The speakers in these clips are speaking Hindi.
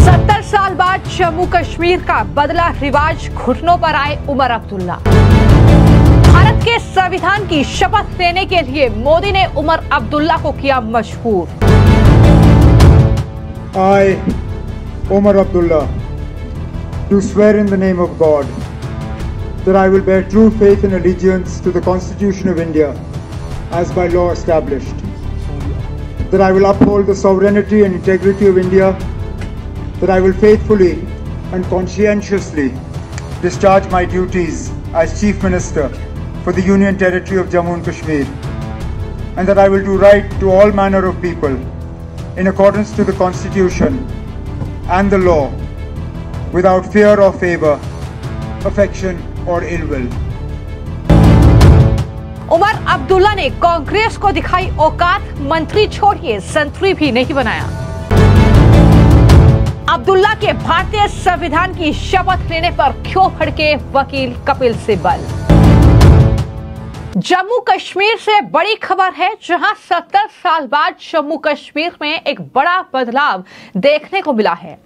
70 साल बाद जम्मू कश्मीर का बदला रिवाज, घुटनों पर आए उमर अब्दुल्ला। भारत के संविधान की शपथ लेने के लिए मोदी ने उमर अब्दुल्ला को किया मजबूर। I, Umar Abdullah, do swear in the name of God that I will bear true faith and allegiance to the Constitution of India as by law established, that I will uphold the sovereignty and integrity of India, that I will faithfully and conscientiously discharge my duties as Chief Minister for the Union Territory of Jammu and Kashmir, and that I will do right to all manner of people in accordance to the Constitution and the law, without fear or favor, affection or ill will. Omar Abdullah ने कांग्रेस को दिखाई औकात, मंत्री छोड़िए संतरी भी नहीं बनाया। अब्दुल्ला के भारतीय संविधान की शपथ लेने पर क्यों भड़के वकील कपिल सिब्बल। जम्मू कश्मीर से बड़ी खबर है, जहां 70 साल बाद जम्मू कश्मीर में एक बड़ा बदलाव देखने को मिला है।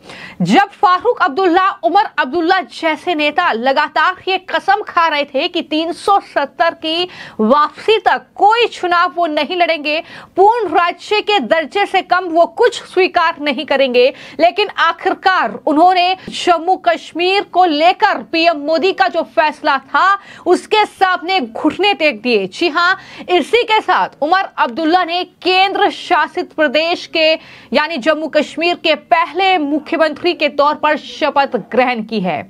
जब फारूक अब्दुल्ला, उमर अब्दुल्ला जैसे नेता लगातार ये कसम खा रहे थे कि 370 की वापसी तक कोई चुनाव वो नहीं लड़ेंगे, पूर्ण राज्य के दर्जे से कम वो कुछ स्वीकार नहीं करेंगे, लेकिन आखिरकार उन्होंने जम्मू कश्मीर को लेकर पीएम मोदी का जो फैसला था उसके सामने घुटने टेक दिए। जी हां, इसी के साथ उमर अब्दुल्ला ने केंद्र शासित प्रदेश के यानी जम्मू कश्मीर के पहले मुख्यमंत्री के तौर पर शपथ ग्रहण की है।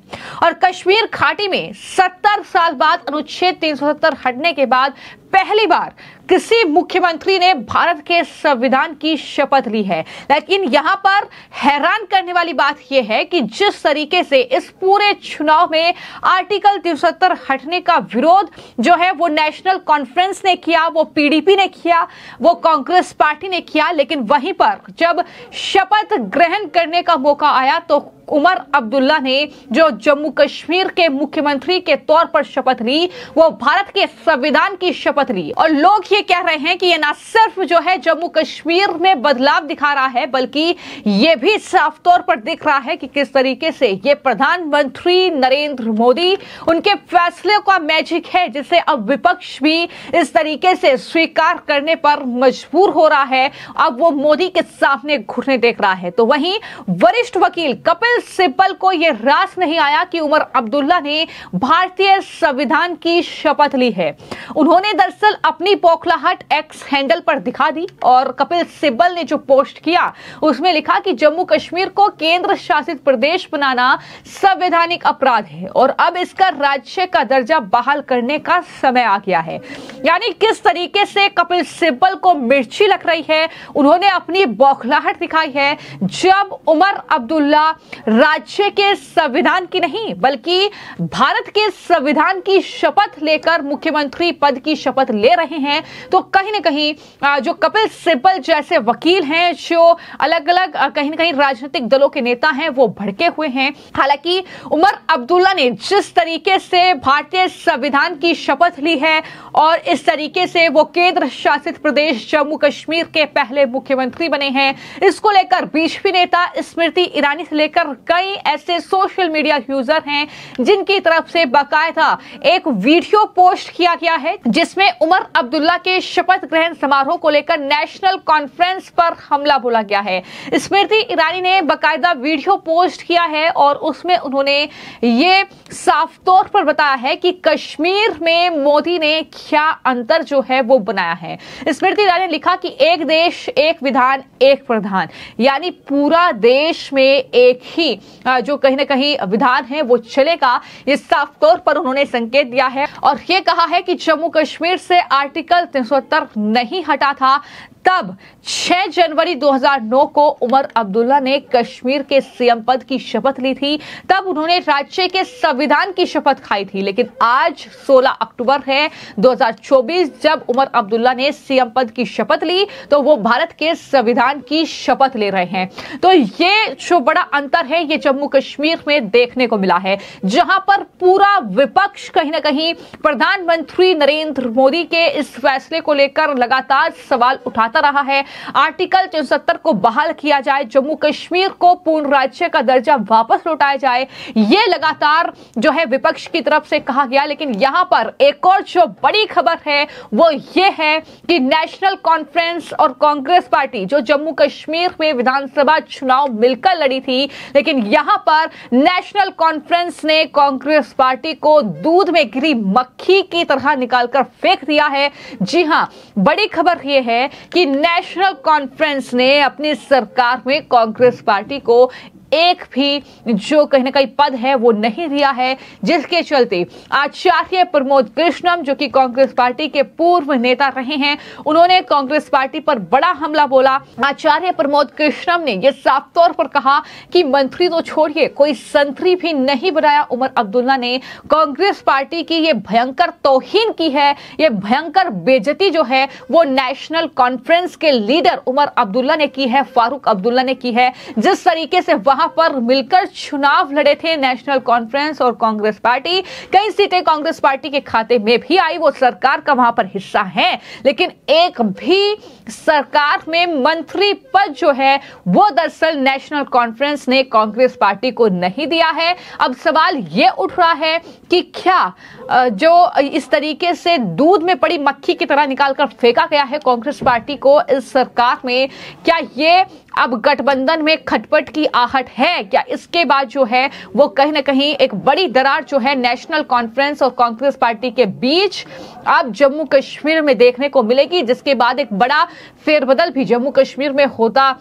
और कश्मीर घाटी में 70 साल बाद अनुच्छेद 370 हटने के बाद पहली बार किसी मुख्यमंत्री ने भारत के संविधान की शपथ ली है। लेकिन यहां पर हैरान करने वाली बात यह है कि जिस तरीके से इस पूरे चुनाव में आर्टिकल 370 हटने का विरोध जो है वो नेशनल कॉन्फ्रेंस ने किया, वो पीडीपी ने किया, वो कांग्रेस पार्टी ने किया, लेकिन वहीं पर जब शपथ ग्रहण करने का मौका आया तो उमर अब्दुल्ला ने जो जम्मू कश्मीर के मुख्यमंत्री के तौर पर शपथ ली वो भारत के संविधान की शपथ ली। और लोग ये कह रहे हैं कि ये ना सिर्फ जो है जम्मू कश्मीर में बदलाव दिखा रहा है, बल्कि ये भी साफ तौर पर दिख रहा है कि किस तरीके से ये प्रधानमंत्री नरेंद्र मोदी, उनके फैसले का मैजिक है, जिसे अब विपक्ष भी इस तरीके से स्वीकार करने पर मजबूर हो रहा है। अब वो मोदी के सामने घुटने टेक रहा है। तो वहीं वरिष्ठ वकील कपिल सिब्बल को यह रास नहीं आया कि उमर अब्दुल्ला ने भारतीय संविधान की शपथ ली है। उन्होंने दरअसल अपनी बौखलाहट एक्स हैंडल पर दिखा दी और कपिल सिब्बल ने जो पोस्ट किया उसमें लिखा कि जम्मू कश्मीर को केंद्र शासित प्रदेश बनाना संवैधानिक अपराध है और अब इसका राज्य का दर्जा बहाल करने का समय आ गया है। यानी किस तरीके से कपिल सिब्बल को मिर्ची लग रही है, उन्होंने अपनी बौखलाहट दिखाई है जब उमर अब्दुल्ला राज्य के संविधान की नहीं बल्कि भारत के संविधान की शपथ लेकर मुख्यमंत्री पद की शपथ ले रहे हैं। तो कहीं ना कहीं जो कपिल सिब्बल जैसे वकील हैं, जो अलग अलग कहीं ना कहीं राजनीतिक दलों के नेता हैं, वो भड़के हुए हैं। हालांकि उमर अब्दुल्ला ने जिस तरीके से भारतीय संविधान की शपथ ली है और इस तरीके से वो केंद्र शासित प्रदेश जम्मू कश्मीर के पहले मुख्यमंत्री बने हैं, इसको लेकर बीजेपी नेता स्मृति ईरानी से लेकर कई ऐसे सोशल मीडिया यूजर हैं जिनकी तरफ से बाकायदा एक वीडियो पोस्ट किया गया है जिसमें उमर अब्दुल्ला के शपथ ग्रहण समारोह को लेकर नेशनल कॉन्फ्रेंस पर हमला बोला गया है। स्मृति ईरानी ने बाकायदा वीडियो पोस्ट किया है और उसमें उन्होंने ये साफ तौर पर बताया है कि कश्मीर में मोदी ने क्या अंतर जो है वो बनाया है। स्मृति ईरानी ने लिखा कि एक देश एक विधान एक प्रधान, यानी पूरा देश में एक ही जो कहीं ना कहीं विधान है वो चलेगा। ये साफ तौर पर उन्होंने संकेत दिया है और ये कहा है कि जम्मू कश्मीर से आर्टिकल 370 नहीं हटा था तब 6 जनवरी 2009 को उमर अब्दुल्ला ने कश्मीर के सीएम पद की शपथ ली थी, तब उन्होंने राज्य के संविधान की शपथ खाई थी। लेकिन आज 16 अक्टूबर है 2024, जब उमर अब्दुल्ला ने सीएम पद की शपथ ली तो वो भारत के संविधान की शपथ ले रहे हैं। तो ये जो बड़ा अंतर है ये जम्मू कश्मीर में देखने को मिला है, जहां पर पूरा विपक्ष कहीं ना कहीं प्रधानमंत्री नरेंद्र मोदी के इस फैसले को लेकर लगातार सवाल उठाता चिल्लाता रहा है आर्टिकल 370 को बहाल किया जाए, जम्मू कश्मीर को पूर्ण राज्य का दर्जा वापस लौटाया जाए। ये लगातार जो है विपक्ष की तरफ से कहा गया। लेकिन यहां पर एक और जो बड़ी खबर है वो ये है कि नेशनल कॉन्फ्रेंस और कांग्रेस पार्टी जो जम्मू कश्मीर में विधानसभा चुनाव मिलकर लड़ी थी, लेकिन यहां पर नेशनल कॉन्फ्रेंस ने कांग्रेस पार्टी को दूध में गिरी मक्खी की तरह निकालकर फेंक दिया है। जी हां, बड़ी खबर यह है कि नेशनल कॉन्फ्रेंस ने अपनी सरकार में कांग्रेस पार्टी को एक भी जो कहीं ना कहीं पद है वो नहीं दिया है, जिसके चलते आचार्य प्रमोद कृष्णम जो कि कांग्रेस पार्टी के पूर्व नेता रहे हैं, उन्होंने कांग्रेस पार्टी पर बड़ा हमला बोला। आचार्य प्रमोद कृष्णम ने यह साफ तौर पर कहा कि मंत्री तो छोड़िए, कोई संतरी भी नहीं बनाया उमर अब्दुल्ला ने। कांग्रेस पार्टी की यह भयंकर तौहीन की है, यह भयंकर बेइज्जती जो है वो नेशनल कॉन्फ्रेंस के लीडर उमर अब्दुल्ला ने की है, फारूक अब्दुल्ला ने की है। जिस तरीके से वहां पर मिलकर चुनाव लड़े थे नेशनल कॉन्फ्रेंस और कांग्रेस पार्टी, कई सीटें कांग्रेस पार्टी के खाते में भी आई, वो सरकार का वहां पर हिस्सा है, लेकिन एक भी सरकार में मंत्री पद जो है वो दरअसल नेशनल कॉन्फ्रेंस ने कांग्रेस पार्टी को नहीं दिया है। अब सवाल ये उठ रहा है कि क्या जो इस तरीके से दूध में पड़ी मक्खी की तरह निकालकर फेंका गया है कांग्रेस पार्टी को इस सरकार में, क्या ये अब गठबंधन में खटपट की आहट है? क्या इसके बाद जो है वो कहीं ना कहीं एक बड़ी दरार जो है नेशनल कॉन्फ्रेंस और कांग्रेस पार्टी के बीच अब जम्मू कश्मीर में देखने को मिलेगी, जिसके बाद एक बड़ा फेरबदल भी जम्मू कश्मीर में होता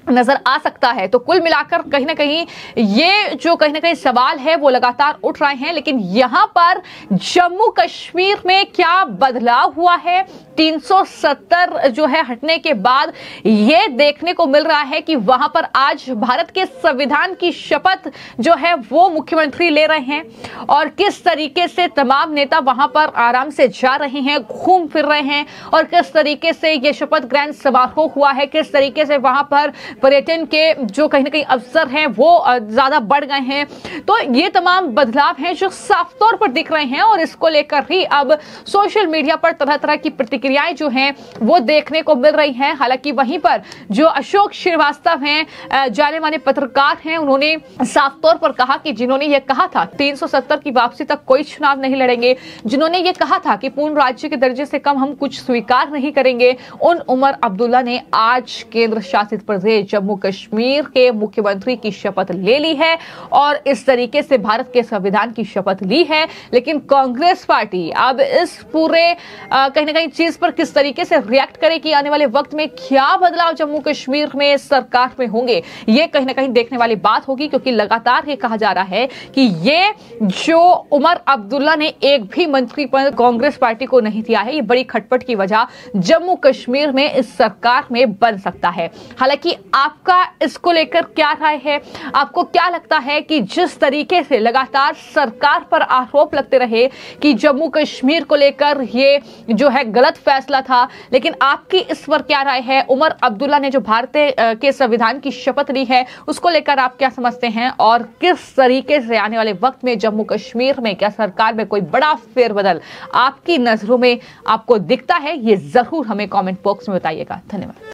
नजर आ सकता है। तो कुल मिलाकर कहीं ना कहीं ये जो कहीं ना कहीं सवाल है वो लगातार उठ रहे हैं, लेकिन यहां पर जम्मू कश्मीर में क्या बदलाव हुआ है 370 जो है हटने के बाद, ये देखने को मिल रहा है कि वहां पर आज भारत के संविधान की शपथ जो है वो मुख्यमंत्री ले रहे हैं और किस तरीके से तमाम नेता वहां पर आराम से जा रहे हैं, घूम फिर रहे हैं और किस तरीके से ये शपथ ग्रहण समारोह हुआ है, किस तरीके से वहां पर पर्यटन के जो कहीं ना कहीं अवसर हैं वो ज्यादा बढ़ गए हैं। तो ये तमाम बदलाव हैं जो साफ तौर पर दिख रहे हैं और इसको लेकर ही अब सोशल मीडिया पर तरह तरह की प्रतिक्रियाएं जो हैं वो देखने को मिल रही हैं। हालांकि वहीं पर जो अशोक श्रीवास्तव हैं, जाने माने पत्रकार हैं, उन्होंने साफ तौर पर कहा कि जिन्होंने ये कहा था 370 की वापसी तक कोई चुनाव नहीं लड़ेंगे, जिन्होंने ये कहा था कि पूर्ण राज्य के दर्जे से कम हम कुछ स्वीकार नहीं करेंगे, उन उमर अब्दुल्ला ने आज केंद्र शासित प्रदेश जम्मू कश्मीर के मुख्यमंत्री की शपथ ले ली है और इस तरीके से भारत के संविधान की शपथ ली है। लेकिन कांग्रेस पार्टी अब इस पूरे कहीं ना कहीं चीज पर किस तरीके से रिएक्ट करेगी, आने वाले वक्त में क्या बदलाव जम्मू कश्मीर में सरकार में होंगे, ये कहीं ना कहीं देखने वाली बात होगी, क्योंकि लगातार ये कहा जा रहा है कि ये जो उमर अब्दुल्ला ने एक भी मंत्री पद कांग्रेस पार्टी को नहीं दिया है, ये बड़ी खटपट की वजह जम्मू कश्मीर में इस सरकार में बन सकता है। हालांकि आपका इसको लेकर क्या राय है? आपको क्या लगता है कि जिस तरीके से लगातार सरकार पर आरोप लगते रहे कि जम्मू कश्मीर को लेकर ये जो है गलत फैसला था, लेकिन आपकी इस पर क्या राय है? उमर अब्दुल्ला ने जो भारत के संविधान की शपथ ली है उसको लेकर आप क्या समझते हैं और किस तरीके से आने वाले वक्त में जम्मू कश्मीर में क्या सरकार में कोई बड़ा फेरबदल आपकी नजरों में आपको दिखता है? ये जरूर हमें कमेंट बॉक्स में बताइएगा। धन्यवाद।